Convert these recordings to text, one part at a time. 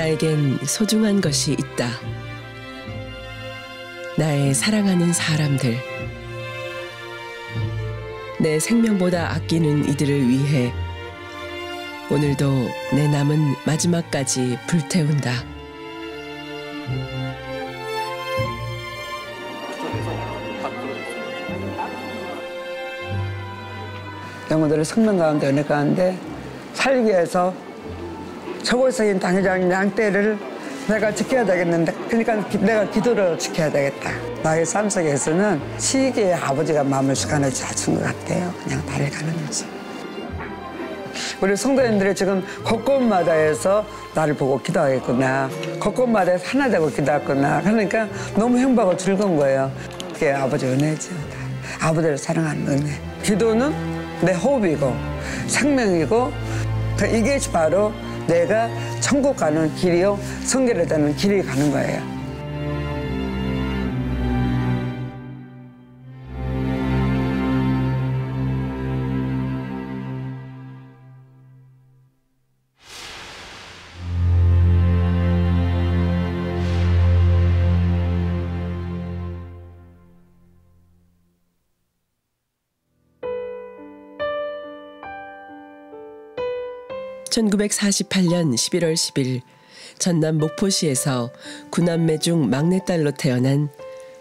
나에겐 소중한 것이 있다. 나의 사랑하는 사람들. 내 생명보다 아끼는 이들을 위해 오늘도 내 남은 마지막까지 불태운다. 영혼들을 생명 가운데 은혜 가운데 살기 위해서 저곳에 당회장 양떼를 내가 지켜야 되겠는데, 그러니까 내가 기도를 지켜야 되겠다. 나의 삶 속에서는 시기의 아버지가 마음을 주관을 준 것 같아요. 그냥 나를 가는 거지. 우리 성도님들이 지금 곳곳마다에서 나를 보고 기도하겠구나, 곳곳마다에서 하나 되고 기도하구나. 그러니까 너무 행복하고 즐거운 거예요. 그게 아버지 은혜죠. 아버지를 사랑하는 은혜. 기도는 내 호흡이고 생명이고, 이게 바로 내가 천국 가는 길이요, 성결에 되는 길이 가는 거예요. (1948년 11월 10일) 전남 목포시에서 9남매 중 막내딸로 태어난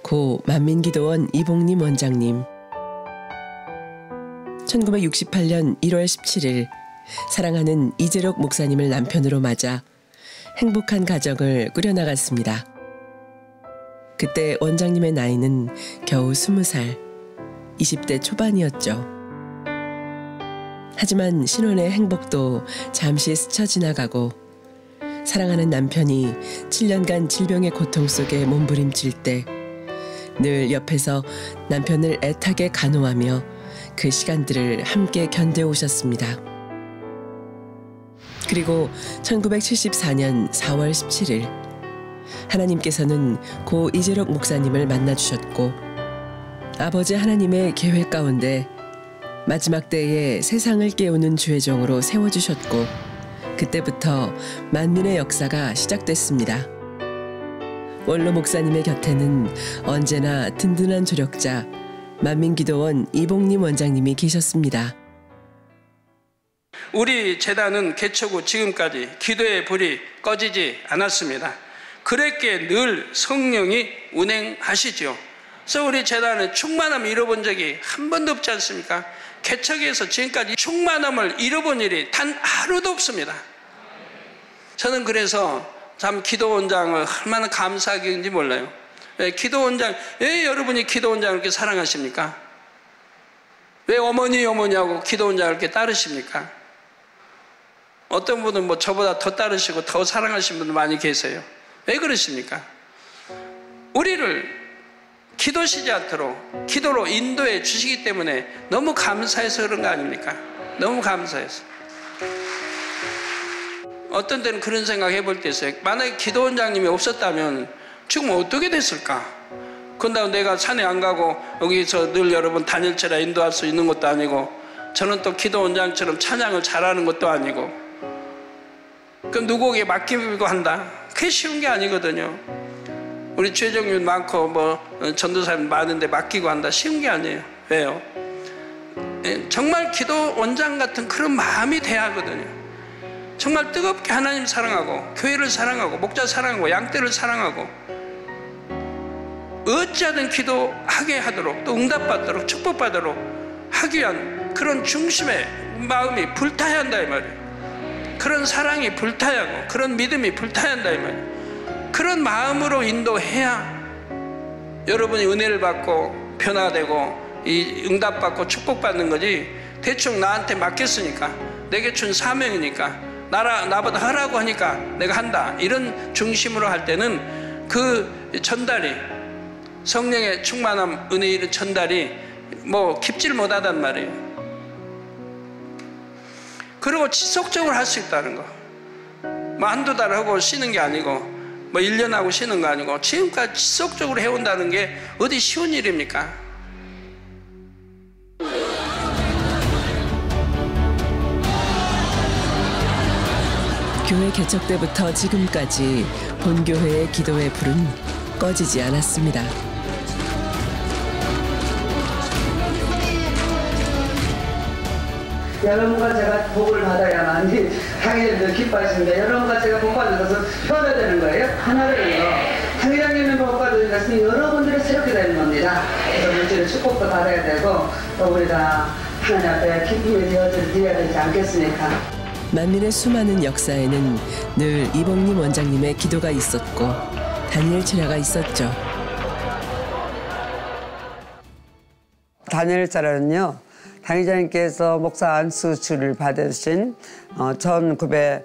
고 만민기도원 이봉림 원장님. 1968년 1월 17일 사랑하는 이재록 목사님을 남편으로 맞아 행복한 가정을 꾸려나갔습니다. 그때 원장님의 나이는 겨우 20살, 20대 초반이었죠. 하지만 신혼의 행복도 잠시 스쳐 지나가고, 사랑하는 남편이 7년간 질병의 고통 속에 몸부림칠 때 늘 옆에서 남편을 애타게 간호하며 그 시간들을 함께 견뎌오셨습니다. 그리고 1974년 4월 17일 하나님께서는 고 이재록 목사님을 만나주셨고, 아버지 하나님의 계획 가운데 마지막 때에 세상을 깨우는 주의 종으로 세워주셨고, 그때부터 만민의 역사가 시작됐습니다. 원로 목사님의 곁에는 언제나 든든한 조력자 만민기도원 이봉림 원장님이 계셨습니다. 우리 재단은 개척 후 지금까지 기도의 불이 꺼지지 않았습니다. 그랬기에 늘 성령이 운행하시죠. 그래서 우리 재단은 충만함을 잃어본 적이 한 번도 없지 않습니까? 개척에서 지금까지 충만함을 잃어본 일이 단 하루도 없습니다. 저는 그래서 참 기도원장을 얼마나 감사하게 몰라요. 왜 여러분이 기도원장을 그렇게 사랑하십니까? 왜 어머니하고 기도원장을 이렇게 따르십니까? 어떤 분은 뭐 저보다 더 따르시고 더 사랑하시는 분들 많이 계세요. 왜 그러십니까? 우리를 기도 시작으로 기도로 인도해 주시기 때문에 너무 감사해서 그런 거 아닙니까? 너무 감사해서. 어떤 때는 그런 생각 해볼 때 있어요. 만약에 기도원장님이 없었다면 지금 어떻게 됐을까? 그런다고 내가 산에 안 가고 여기서 늘 여러분 단일체라 인도할 수 있는 것도 아니고, 저는 또 기도원장처럼 찬양을 잘하는 것도 아니고, 그럼 누구에게 맡기고 한다? 그게 쉬운 게 아니거든요. 우리 최종률 많고 뭐 전도사님 많은데 맡기고 한다? 쉬운 게 아니에요. 왜요? 정말 기도원장 같은 그런 마음이 돼야 하거든요. 정말 뜨겁게 하나님 사랑하고 교회를 사랑하고 목자 사랑하고 양떼를 사랑하고 어찌하든 기도하게 하도록, 또 응답받도록 축복받도록 하기 위한 그런 중심의 마음이 불타야 한다 이 말이에요. 그런 사랑이 불타야 하고 그런 믿음이 불타야 한다 이 말이에요. 그런 마음으로 인도해야 여러분이 은혜를 받고 변화되고 이 응답받고 축복받는 거지, 대충 나한테 맡겼으니까, 내게 준 사명이니까, 나보다 하라고 하니까 내가 한다, 이런 중심으로 할 때는 그 전달이, 성령의 충만함, 은혜의 이런 전달이 뭐 깊질 못하단 말이에요. 그리고 지속적으로 할 수 있다는 거. 뭐 한두 달 하고 쉬는 게 아니고, 뭐 1년 하고 쉬는 거 아니고, 지금까지 지속적으로 해온다는 게 어디 쉬운 일입니까? 교회 개척 때부터 지금까지 본교회의 기도의 불은 꺼지지 않았습니다. 여러분과 제가 복을 받아야만 당회장님도 기뻐하시는데 여러분과 제가 복 받는 것은 표가 되는 거예요. 하나 되는 거. 당회장님이 복 받는 것은 여러분들이 새롭게 되는 겁니다. 그래서 물질의 축복도 받아야 되고 또 우리가 하나님 앞에 기쁨의 되어질 드려야 되지 않겠습니까? 만민의 수많은 역사에는 늘 이봉림 원장님의 기도가 있었고 다니엘 체라가 있었죠. 다니엘 체라는요. 당회장님께서 목사 안수주를 받으신 1986년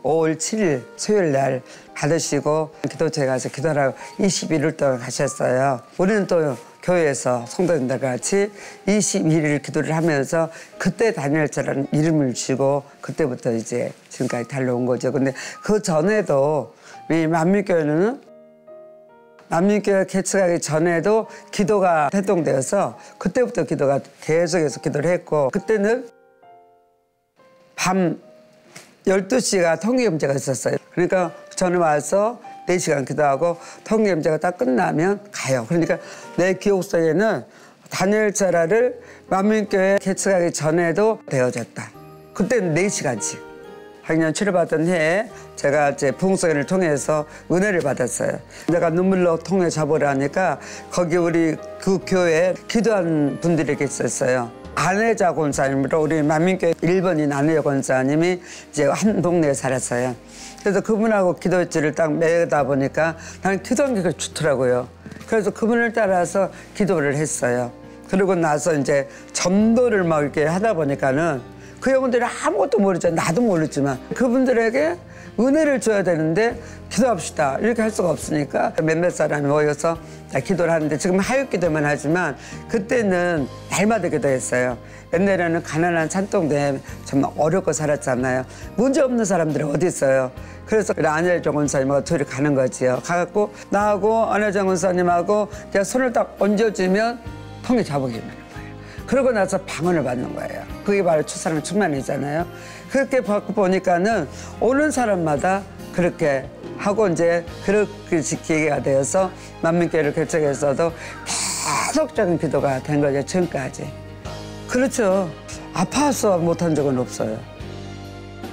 5월 7일 수요일 날 받으시고 기도처에 가서 기도하라고 21일 동안 가셨어요. 우리는 또 교회에서 성도님들과 같이 21일 기도를 하면서 그때 다니엘 체라는 이름을 주고 그때부터 이제 지금까지 달려온 거죠. 근데 그 전에도 우리 만민교회는 만민교회 개척하기 전에도 기도가 활동되어서 그때부터 기도가 계속해서 기도를 했고 그때는 밤 12시가 통기염제가 있었어요. 그러니까 저는 와서 4시간 기도하고 통기염제가 다 끝나면 가요. 그러니까 내 기억 속에는 다니엘 체라를 만민교회 개척하기 전에도 되어졌다. 그때는 4시간씩. 학년 치료받은 해에 제가 이제 부흥성회를 통해서 은혜를 받았어요. 내가 눈물로 통해 잡으라니까 거기 우리 그 교회에 기도한 분들이 있었어요. 안혜자 권사님으로 우리 만민교회 1번인 안혜자 권사님이 이제 한 동네에 살았어요. 그래서 그분하고 기도일지를 딱 매다 보니까 나는 기도하는 게 좋더라고요. 그래서 그분을 따라서 기도를 했어요. 그러고 나서 이제 전도를 막 이렇게 하다 보니까는 그 영혼들이 아무것도 모르잖아요. 나도 모르지만 그분들에게 은혜를 줘야 되는데 기도합시다 이렇게 할 수가 없으니까 몇몇 사람이 모여서 기도를 하는데 지금 하얏기도만 하지만 그때는 날마다 기도했어요. 옛날에는 가난한 산동네에 정말 어렵고 살았잖아요. 문제 없는 사람들이 어디 있어요. 그래서 안혜자 권사님하고 둘이 가는 거지요. 가갖고 나하고 안혜자 권사님하고 그냥 손을 딱 얹어주면 통에 잡으기만. 그러고 나서 방언을 받는 거예요. 그게 바로 첫사랑 충만이잖아요. 그렇게 받고 보니까는 오는 사람마다 그렇게 하고 이제 그렇게 기회가 되어서 만민교회를 개척해서도 계속적인 기도가 된 거죠. 지금까지. 그렇죠. 아파서 못한 적은 없어요.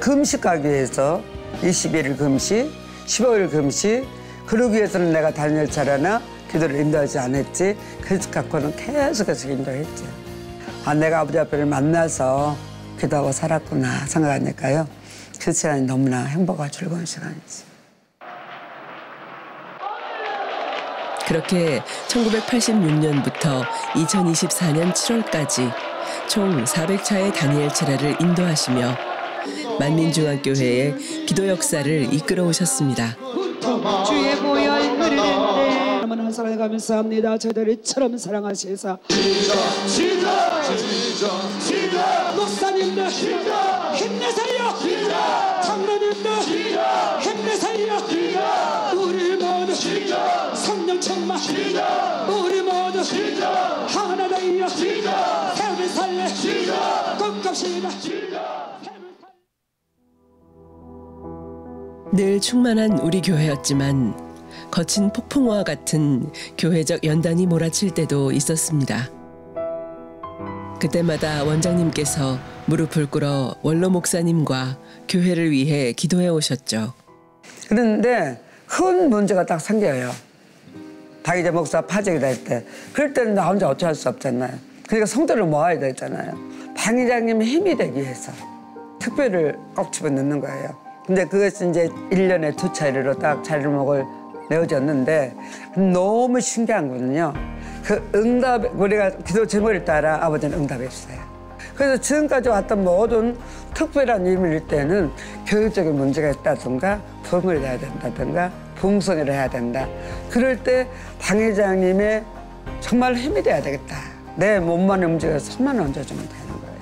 금식하기 위해서 21일 금식, 15일 금식 그러기 위해서는 내가 다니엘 체라나 기도를 인도하지 않았지. 그래서 갖고는 계속해서 인도했죠. 아, 내가 아버지 앞에를 만나서 기도하고 살았구나 생각하니까요. 그 시간이 너무나 행복하고 즐거운 시간이지. 그렇게 1986년부터 2024년 7월까지 총 400차의 다니엘 체라를 인도하시며 만민중앙교회의 기도 역사를 이끌어 오셨습니다. 주의 보혈 흐르는데 한 사랑에 감사합니다. 저희들을 처럼 사랑하셔서 목사님들 힘내세요. 장로님들 힘내세요. 우리 모두 성령 충만 우리 모두 하나 되어 샘을 살래 꿈갑시다. 늘 충만한 우리 교회였지만 거친 폭풍우와 같은 교회적 연단이 몰아칠 때도 있었습니다. 그때마다 원장님께서 무릎을 꿇어 원로 목사님과 교회를 위해 기도해 오셨죠. 그런데 큰 문제가 딱 생겨요. 당의자 목사 파직이 될 때. 그럴 때는 나 혼자 어찌할 수 없잖아요. 그러니까 성도를 모아야 되잖아요. 당의자님이 힘이 되기 위해서 특별을 꼭 집어넣는 거예요. 근데 그것이 이제 1년에 2차례로 딱 자리를 먹을 내어졌는데 너무 신기한 거는요. 그 응답, 우리가 기도 제목에 따라 아버지는 응답했어요. 그래서 지금까지 왔던 모든 특별한 일일 때는 교육적인 문제가 있다든가 부흥을 해야 된다든가 봉성을 해야 된다. 그럴 때 당회장님의 정말 힘이 돼야 되겠다. 내 몸만 움직여서 손만 얹어주면 되는 거예요.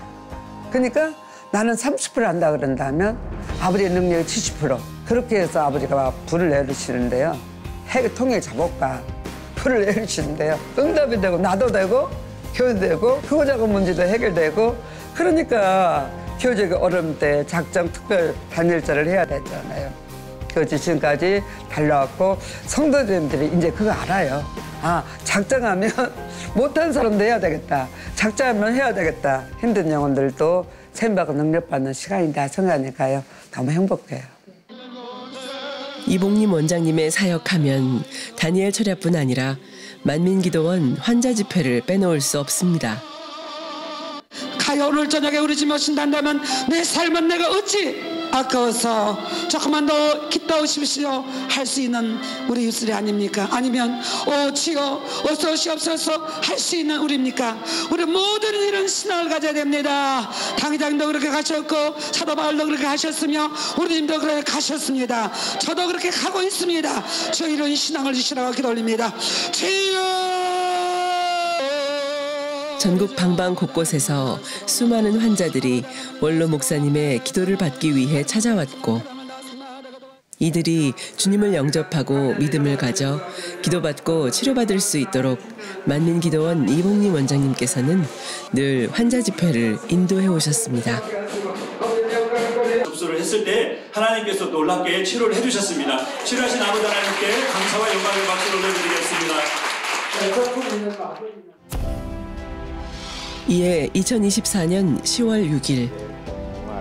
그러니까 나는 30% 한다 그런다면 아버지의 능력이 70%. 그렇게 해서 아버지가 막 불을 내리시는데요. 핵을 통일 작업과 불을 내리시는데요. 응답이 되고 나도 되고 교회도 되고 크고 작은 문제도 해결되고 그러니까 교직 얼음 때 작정 특별 단일절을 해야 됐잖아요. 그 지금까지 달려왔고 성도님들이 이제 그거 알아요. 아, 작정하면 못한 사람도 해야 되겠다. 작정하면 해야 되겠다. 힘든 영혼들도 샘바고 능력받는 시간이다 생각하니까요. 너무 행복해요. 이봉림 원장님의 사역하면 다니엘 철야뿐 아니라 만민기도원 환자 집회를 빼놓을 수 없습니다. 가요 오늘 저녁에 우리 집 오신다면 내 삶은 내가 어찌 아까워서 조금만 더 기도하십시오 할 수 있는 우리 유슬이 아닙니까? 아니면 주여 어서 오시옵소서 할 수 있는 우리입니까? 우리 모든 이런 신앙을 가져야 됩니다. 당회장도 그렇게 가셨고 사도 바울도 그렇게 하셨으며 우리님도 그렇게 가셨습니다. 저도 그렇게 가고 있습니다. 저 이런 신앙을 주시라고 기도 올립니다. 주여. 전국 방방 곳곳에서 수많은 환자들이 원로 목사님의 기도를 받기 위해 찾아왔고 이들이 주님을 영접하고 믿음을 가져 기도받고 치료받을 수 있도록 만민기도원 이봉림 원장님께서는 늘 환자 집회를 인도해 오셨습니다. 접수를 했을 때 하나님께서 놀랍게 치료를 해주셨습니다. 치료하신 아버지 하나님께 감사와 영광을 박수로 올려드리겠습니다. 이에 2024년 10월 6일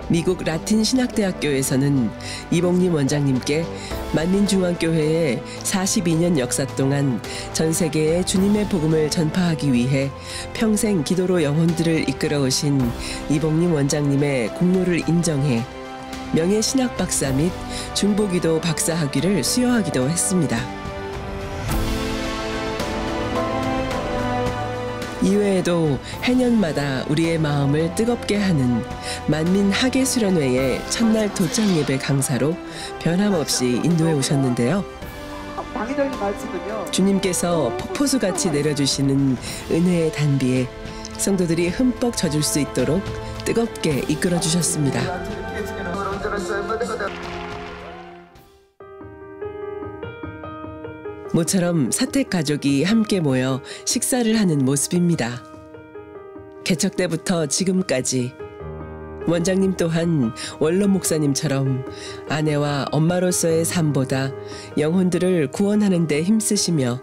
미국 라틴 신학대학교에서는 이봉림 원장님께 만민중앙교회의 42년 역사 동안 전 세계에 주님의 복음을 전파하기 위해 평생 기도로 영혼들을 이끌어오신 이봉림 원장님의 공로를 인정해 명예신학 박사 및 중보기도 박사 학위를 수여하기도 했습니다. 이외에도 해년마다 우리의 마음을 뜨겁게 하는 만민학예수련회의 첫날 도착 예배 강사로 변함없이 인도해 오셨는데요. 당회장님 말씀은요. 주님께서 폭포수같이 내려주시는 은혜의 단비에 성도들이 흠뻑 젖을 수 있도록 뜨겁게 이끌어 주셨습니다. 모처럼 사택 가족이 함께 모여 식사를 하는 모습입니다. 개척 때부터 지금까지 원장님 또한 원로 목사님처럼 아내와 엄마로서의 삶보다 영혼들을 구원하는 데 힘쓰시며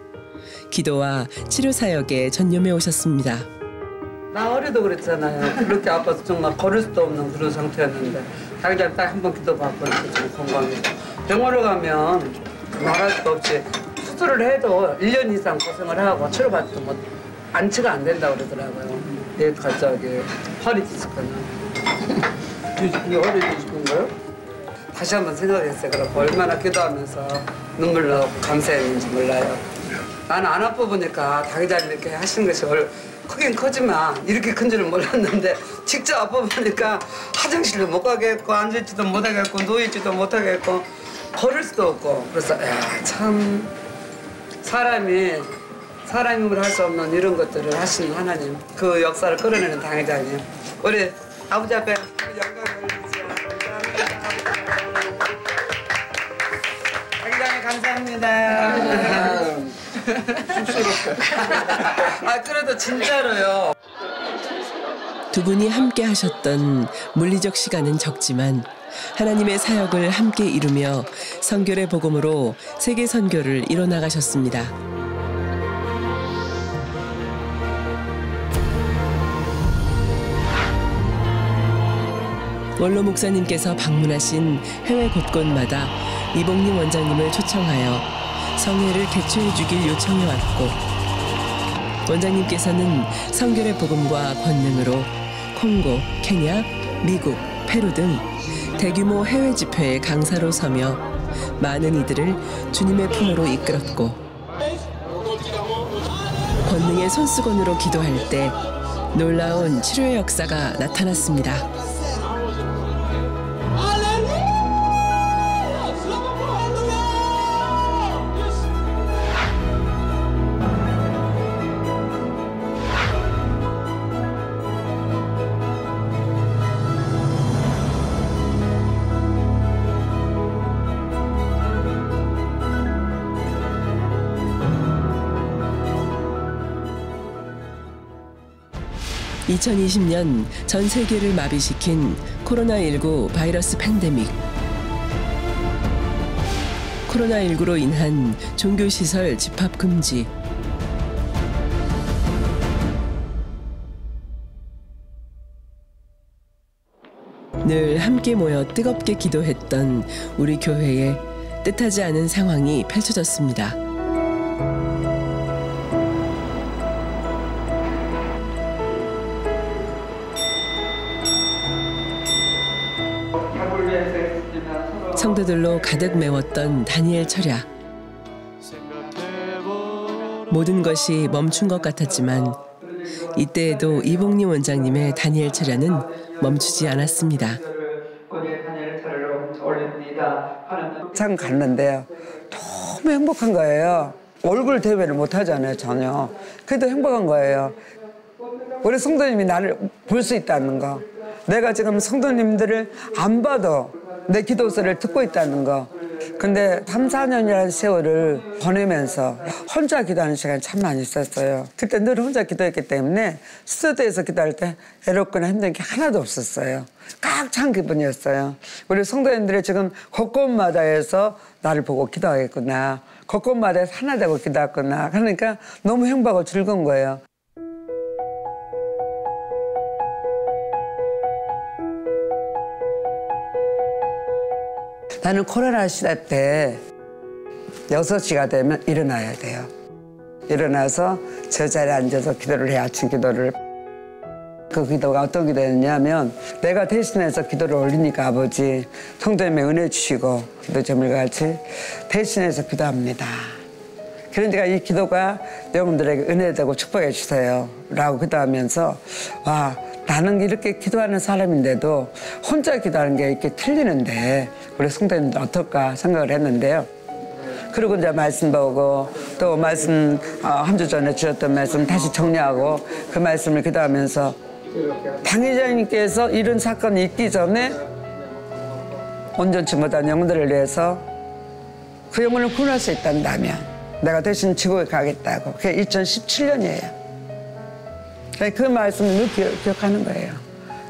기도와 치료 사역에 전념해 오셨습니다. 나 어려도 그랬잖아요. 그렇게 아파서 정말 걸을 수도 없는 그런 상태였는데 당장 딱 한 번 기도받고 이렇게 좀 건강해서 병원을 가면 말할 수도 없이 수술을 해도 1년 이상 고생을 하고 치료받도 뭐 안치가 안 된다고 그러더라고요. 내 갑자기 허리 디스크는. 이게 허리 디스크인가요? 다시 한번 생각했어요. 그래서 얼마나 기도하면서 눈물 나고 감사했는지 몰라요. 나는 안 아파 보니까 당회장님 이렇게 하시는 것이 크긴 크지만 이렇게 큰 줄은 몰랐는데 직접 아파 보니까 화장실도 못 가겠고 앉을지도 못하겠고 누워있지도 못하겠고 걸을 수도 없고 그래서 참 사람이 힘으로 할 수 없는 이런 것들을 하시는 하나님 그 역사를 끌어내는 당회장님 우리 아버지 앞에 영광을 올리죠. 당회장님 감사합니다. 그래도 진짜로요. 두 분이 함께 하셨던 물리적 시간은 적지만 하나님의 사역을 함께 이루며 선교의 복음으로 세계 선교를 이뤄나가셨습니다. 원로 목사님께서 방문하신 해외 곳곳마다 이봉림 원장님을 초청하여 성회를 개최해 주길 요청해 왔고 원장님께서는 선교의 복음과 권능으로 콩고, 케냐, 미국, 페루 등 대규모 해외 집회의 강사로 서며 많은 이들을 주님의 품으로 이끌었고 권능의 손수건으로 기도할 때 놀라운 치료의 역사가 나타났습니다. 2020년 전 세계를 마비시킨 코로나19 바이러스 팬데믹. 코로나19로 인한 종교시설 집합 금지. 늘 함께 모여 뜨겁게 기도했던 우리 교회에 뜻하지 않은 상황이 펼쳐졌습니다. 성도들로 가득 메웠던 다니엘 철야. 모든 것이 멈춘 것 같았지만 이때에도 이봉림 원장님의 다니엘 철야는 멈추지 않았습니다. 참 갔는데요. 너무 행복한 거예요. 얼굴 대면을 못 하잖아요, 전혀. 그래도 행복한 거예요. 우리 성도님이 나를 볼 수 있다는 거. 내가 지금 성도님들을 안 봐도 내 기도 소리를 듣고 있다는 거. 근데 3, 4년이라는 세월을 보내면서 혼자 기도하는 시간이 참 많이 있었어요. 그때 늘 혼자 기도했기 때문에 스튜디오에서 기도할 때 외롭거나 힘든 게 하나도 없었어요. 꽉 찬 기분이었어요. 우리 성도님들이 지금 곳곳마다에서 나를 보고 기도하겠구나. 곳곳마다에서 하나 되고 기도하구나. 그러니까 너무 행복하고 즐거운 거예요. 나는 코로나 시대 때 6시가 되면 일어나야 돼요. 일어나서 저 자리에 앉아서 기도를 해요. 아침 기도를. 그 기도가 어떤 기도였냐면 내가 대신해서 기도를 올리니까 아버지 성도님의 은혜 주시고 기도 제물 같이 대신해서 기도합니다. 그러니까 이 기도가 여러분들에게 은혜 되고 축복해 주세요 라고 기도하면서 와, 나는 이렇게 기도하는 사람인데도 혼자 기도하는 게 이렇게 틀리는데 우리 성도님들 어떨까 생각을 했는데요. 그리고 이제 말씀 보고 또 말씀 한 주 전에 주셨던 말씀 다시 정리하고 그 말씀을 기도하면서 당회장님께서 이런 사건이 있기 전에 온전치 못한 영혼들을 위해서 그 영혼을 구원할 수 있단다면 내가 대신 지구에 가겠다고. 그게 2017년이에요. 그 말씀을 늘 기억하는 거예요.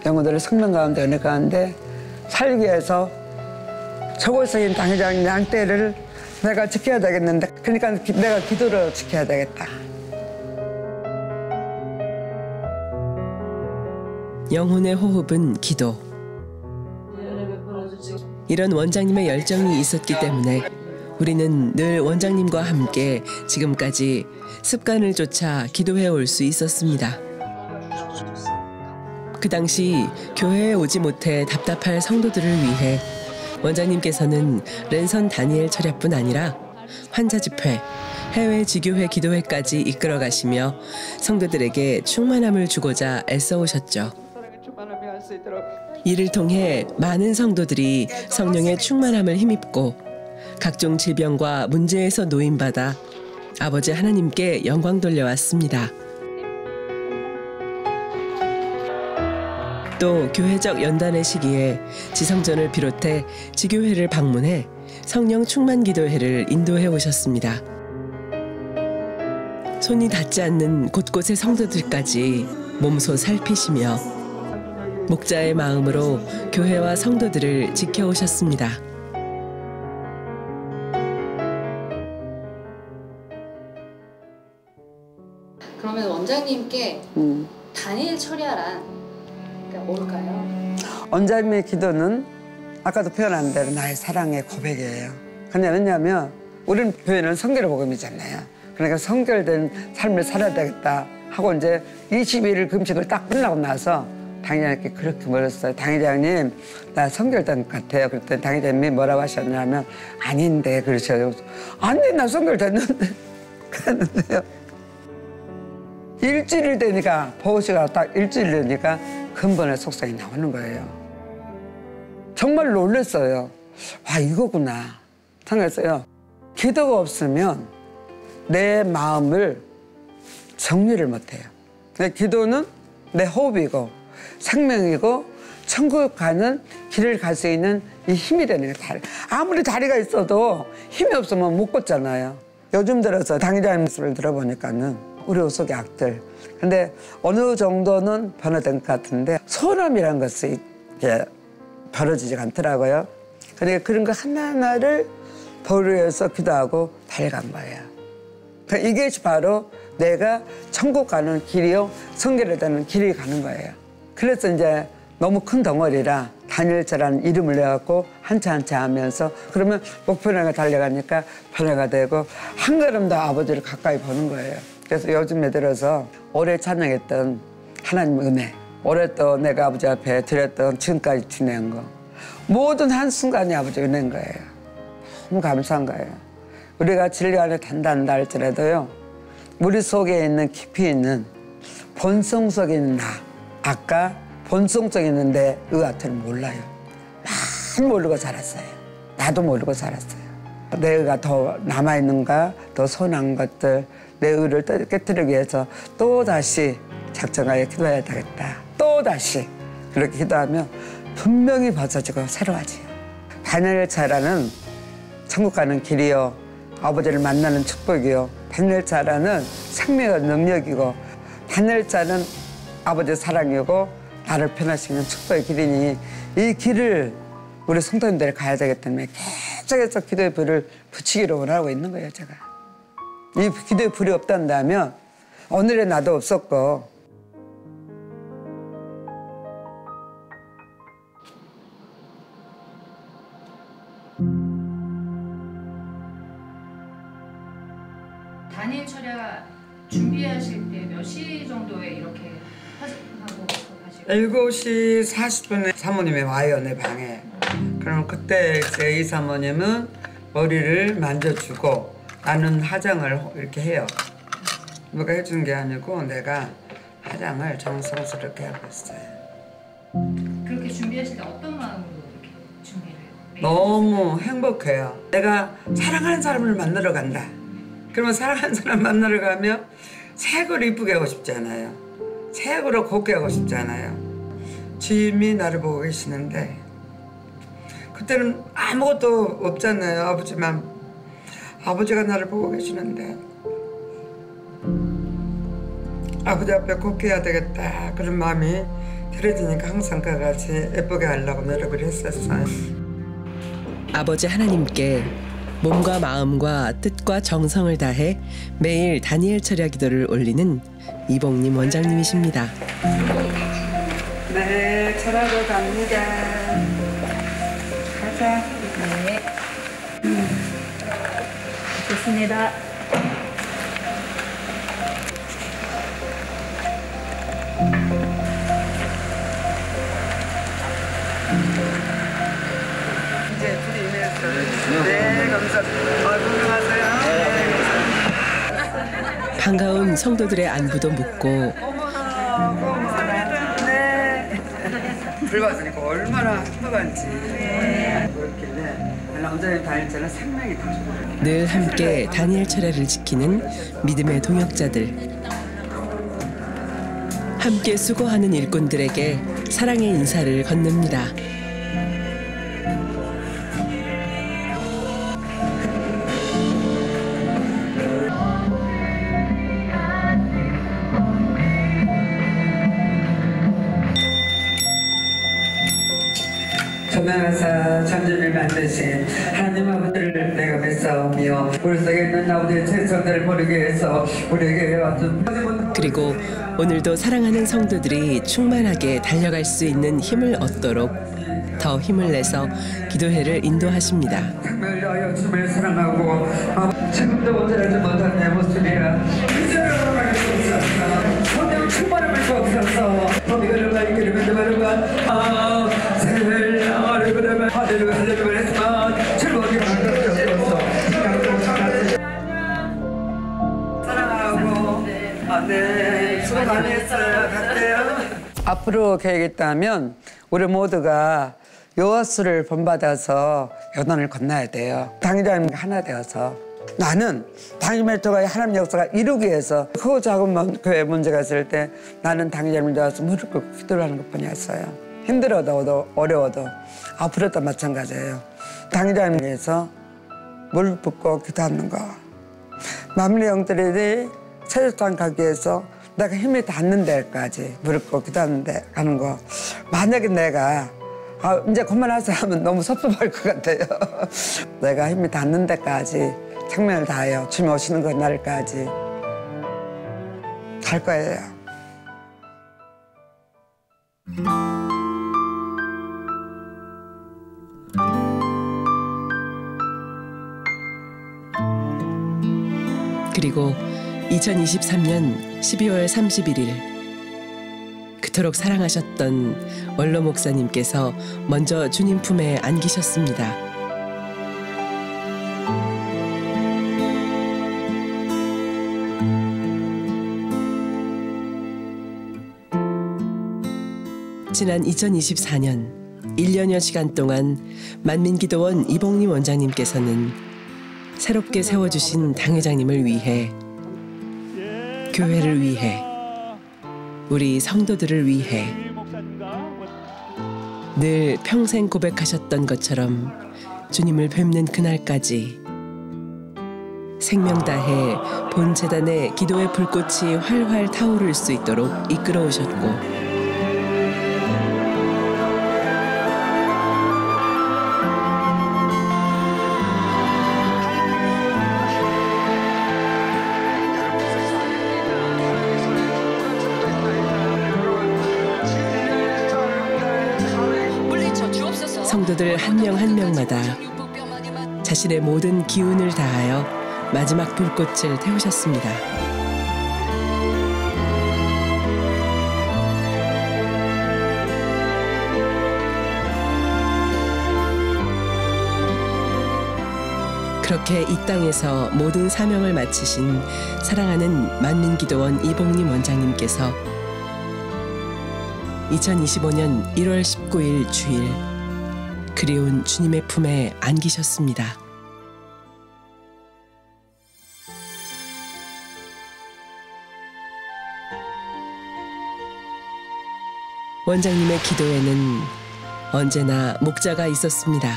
영혼들을 생명 가운데 은혜 가운데 살기 위해서 저곳에 있는 당회장님 양떼를 내가 지켜야 되겠는데 그러니까 내가 기도로 지켜야 되겠다. 영혼의 호흡은 기도. 이런 원장님의 열정이 있었기 때문에 우리는 늘 원장님과 함께 지금까지 습관을 쫓아 기도해 올 수 있었습니다. 그 당시 교회에 오지 못해 답답할 성도들을 위해 원장님께서는 랜선 다니엘 철야뿐 아니라 환자 집회, 해외 지교회 기도회까지 이끌어 가시며 성도들에게 충만함을 주고자 애써오셨죠. 이를 통해 많은 성도들이 성령의 충만함을 힘입고 각종 질병과 문제에서 노임받아 아버지 하나님께 영광 돌려왔습니다. 또 교회적 연단의 시기에 지성전을 비롯해 지교회를 방문해 성령 충만 기도회를 인도해 오셨습니다. 손이 닿지 않는 곳곳의 성도들까지 몸소 살피시며 목자의 마음으로 교회와 성도들을 지켜오셨습니다. 그러면 원장님께 다니엘 철야란 뭘까요? 원장님의 기도는 아까도 표현한 대로 나의 사랑의 고백이에요. 근데 왜냐하면 우리는 교회는 성결의 복음이잖아요. 그러니까 성결된 삶을 살아야 되겠다 하고 이제 21일 금식을 딱 끝나고 나서 당회장님께 그렇게 물었어요. 당회장님, 나 성결된 것 같아요. 그랬더니 당회장님이 뭐라고 하셨냐면 아닌데 그러셔요. 아니, 나 성결됐는데 그랬는데요. 일주일 되니까 보고시가 딱 일주일 되니까 근본의 속성이 나오는 거예요. 정말 놀랐어요. 와, 이거구나 생각했어요. 기도가 없으면 내 마음을 정리를 못해요. 기도는 내 호흡이고 생명이고 천국 가는 길을 갈 수 있는 이 힘이 되는 거예요. 아무리 다리가 있어도 힘이 없으면 못 걷잖아요. 요즘 들어서 당회장님 말씀을 들어보니까는 우리 속의 악들. 근데 어느 정도는 변화된 것 같은데 소원함이라는 것이 이게 벌어지지 않더라고요. 그러니까 그런 거 하나하나를 보류해서 기도하고 달려간 거예요. 그러니까 이게 바로 내가 천국 가는 길이요, 성결에 되는 길이 가는 거예요. 그래서 이제 너무 큰 덩어리라 다니엘처라는 이름을 내갖고 한차 하면서 그러면 목표를 달려가니까 변화가 되고 한 걸음 더 아버지를 가까이 보는 거예요. 그래서 요즘에 들어서 오래 찬양했던 하나님의 은혜, 올해 또 내가 아버지 앞에 드렸던 지금까지 지낸 거 모든 한순간이 아버지 은혜인 거예요. 너무 감사한 거예요. 우리가 진리 안에 단단하다 할지라도요, 우리 속에 있는 깊이 있는 본성 속에 있는 나, 아까 본성적인 있는 내 의아들을 몰라요. 많이 모르고 살았어요. 나도 모르고 살았어요. 내 의가 더 남아있는가, 더 선한 것들, 내 의를 깨뜨리기 위해서 또다시 작정하여 기도해야 되겠다. 또다시 그렇게 기도하면 분명히 벗어지고 새로워져요. 다니엘차라는 천국 가는 길이요, 아버지를 만나는 축복이요, 다니엘차라는 생명의 능력이고, 다니엘차는 아버지의 사랑이고 나를 변화시키는 축복의 길이니 이 길을 우리 성도님들이 가야 되기 때문에 계속해서 기도의 불을 붙이기로 원하고 있는 거예요. 제가 이 기도의 불이 없단다면 오늘의 나도 없었고, 다니엘 철야 준비하실 때 몇 시 정도에 이렇게 하고 가시고? 7시 40분에 사모님이 와요, 내 방에. 그럼 그때 이제 이 사모님은 머리를 만져주고 나는 화장을 이렇게 해요. 누가 해주는 게 아니고 내가 화장을 정성스럽게 하고 있어요. 그렇게 준비하실 때 어떤 마음으로 이렇게 준비를 해요? 너무 행복해요. 내가 사랑하는 사람을 만나러 간다. 그러면 사랑하는 사람 만나러 가면 색으로 이쁘게 하고 싶잖아요. 색으로 곱게 하고 싶잖아요. 주님이 나를 보고 계시는데 그때는 아무것도 없잖아요. 아버지만. 아버지가 나를 보고 계시는데 아버지 앞에 곱게 해야 되겠다 그런 마음이 들어지니까 항상 그같이 예쁘게 하려고 노력을 했었어요. 아버지 하나님께 몸과 마음과 뜻과 정성을 다해 매일 다니엘 철야 기도를 올리는 이복님 원장님이십니다. 네, 철하러 갑니다. 가자. 네. 좋습니다. 이제 불이 임했어요. 네, 감사합니다. 건강하세요. 네. 반가운 성도들의 안부도 묻고 어머나. 네. 불 왔으니까 얼마나 행복한지. 그렇길래 남자의 다니엘처럼 생명이 다 좋아요. 늘 함께 다니엘 철야를 지키는 믿음의 동역자들, 함께 수고하는 일꾼들에게 사랑의 인사를 건넵니다. 전능하사 천지를 만드신 하나님 아버지를 내가 맺사오며 우리 속에 있는 아버지의 죄성들을 버리기 위해서 우리에게 와준, 그리고 오늘도 사랑하는 성도들이 충만하게 달려갈 수 있는 힘을 얻도록 더 힘을 내서 기도회를 인도하십니다. 정말 여여 주님을 사랑하고 지금도 온전하지 못한 내 모습이라 이제는 돌아가게 주옵소서. 성령 충만함을 주옵소서. 범이거를 말기를 믿음하는가 새를 어르그르면 하늘을 하려고 했지만 즐거움이 만들어주옵소서. 사랑하고 네, 수고 많이 했어요. 갈게요. 앞으로 계획이 있다면 우리 모두가 요하수를 본받아서 요단을 건너야 돼요. 당회장님과 하나 되어서 나는 당회멜토가 하나님 역사가 이루기 위해서 크고 작은 교회 문제가 있을 때 나는 당회장님 되어서 무릎 꿇고 기도를 하는 것뿐이었어요. 힘들어도 어려워도 앞으로도 마찬가지예요. 당회장님 위해서 무릎 꿇고 기도하는 거. 만물의 영들이 세상 가기 위해서 내가 힘이 닿는 데까지 무릎 꿇고 기도하는 데 가는 거. 만약에 내가 이제 그만하세요 하면 너무 섭섭할 것 같아요. 내가 힘이 닿는 데까지 생명을 다해요. 주님 오시는 그날까지 갈 거예요. 그리고 2023년 12월 31일 그토록 사랑하셨던 원로 목사님께서 먼저 주님 품에 안기셨습니다. 지난 2024년 1년여 시간 동안 만민기도원 이봉림 원장님께서는 새롭게 세워주신 당회장님을 위해, 교회를 위해, 우리 성도들을 위해 늘 평생 고백하셨던 것처럼 주님을 뵙는 그날까지 생명 다해 본 재단의 기도의 불꽃이 활활 타오를 수 있도록 이끌어오셨고, 성도들 한 명 한 명마다 자신의 모든 기운을 다하여 마지막 불꽃을 태우셨습니다. 그렇게 이 땅에서 모든 사명을 마치신 사랑하는 만민기도원 이봉림 원장님께서 2025년 1월 19일 주일 그리운 주님의 품에 안기셨습니다. 원장님의 기도에는 언제나 목자가 있었습니다.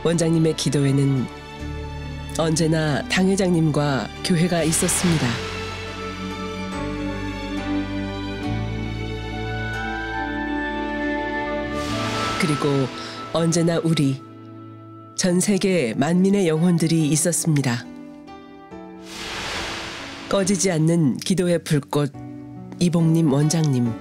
원장님의 기도에는 언제나 당회장님과 교회가 있었습니다. 그리고 언제나 우리 전 세계 만민의 영혼들이 있었습니다. 꺼지지 않는 기도의 불꽃 이봉림 원장님.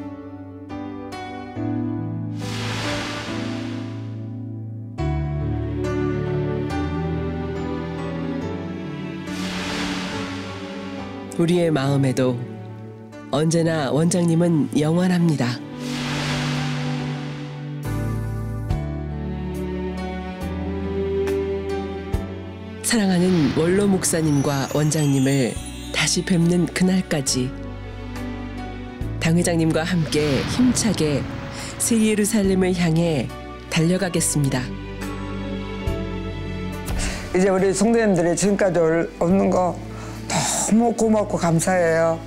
우리의 마음에도 언제나 원장님은 영원합니다. 사랑하는 원로 목사님과 원장님을 다시 뵙는 그날까지 당회장님과 함께 힘차게 새 예루살렘을 향해 달려가겠습니다. 이제 우리 성도님들이 지금까지 오는 거 너무 고맙고 감사해요.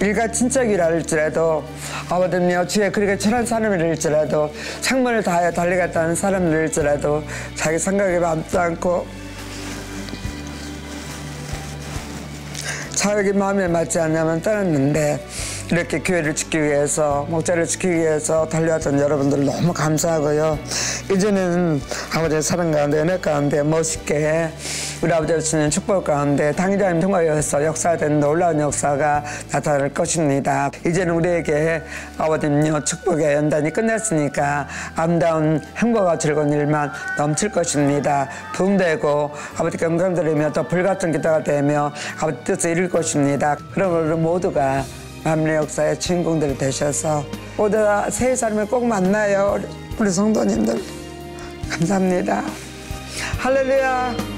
일가 친척이라 할지라도 아버님요 주에 그렇게 친한 사람이랄지라도 생명을 다하여 달리겠다는 사람들일지라도 자기 생각에 맞지 않고 자기 마음에 맞지 않냐면 떠났는데 이렇게 교회를 지키기 위해서 목자를 지키기 위해서 달려왔던 여러분들 너무 감사하고요. 이제는 아버지의 사랑 가운데 은혜 가운데 멋있게 우리 아버지가 주시는 축복 가운데 당회장님 통하여서 역사된 놀라운 역사가 나타날 것입니다. 이제는 우리에게 아버님요 축복의 연단이 끝났으니까 아름다운 행복과 즐거운 일만 넘칠 것입니다. 부흥되고 아버지께 영광드리며 또 불같은 기도가 되며 아버지 뜻을 이룰 것입니다. 그럼 우리 모두가 만민의 역사의 주인공들이 되셔서 모두 다 새 삶을 꼭 만나요. 우리 성도님들 감사합니다. 할렐루야.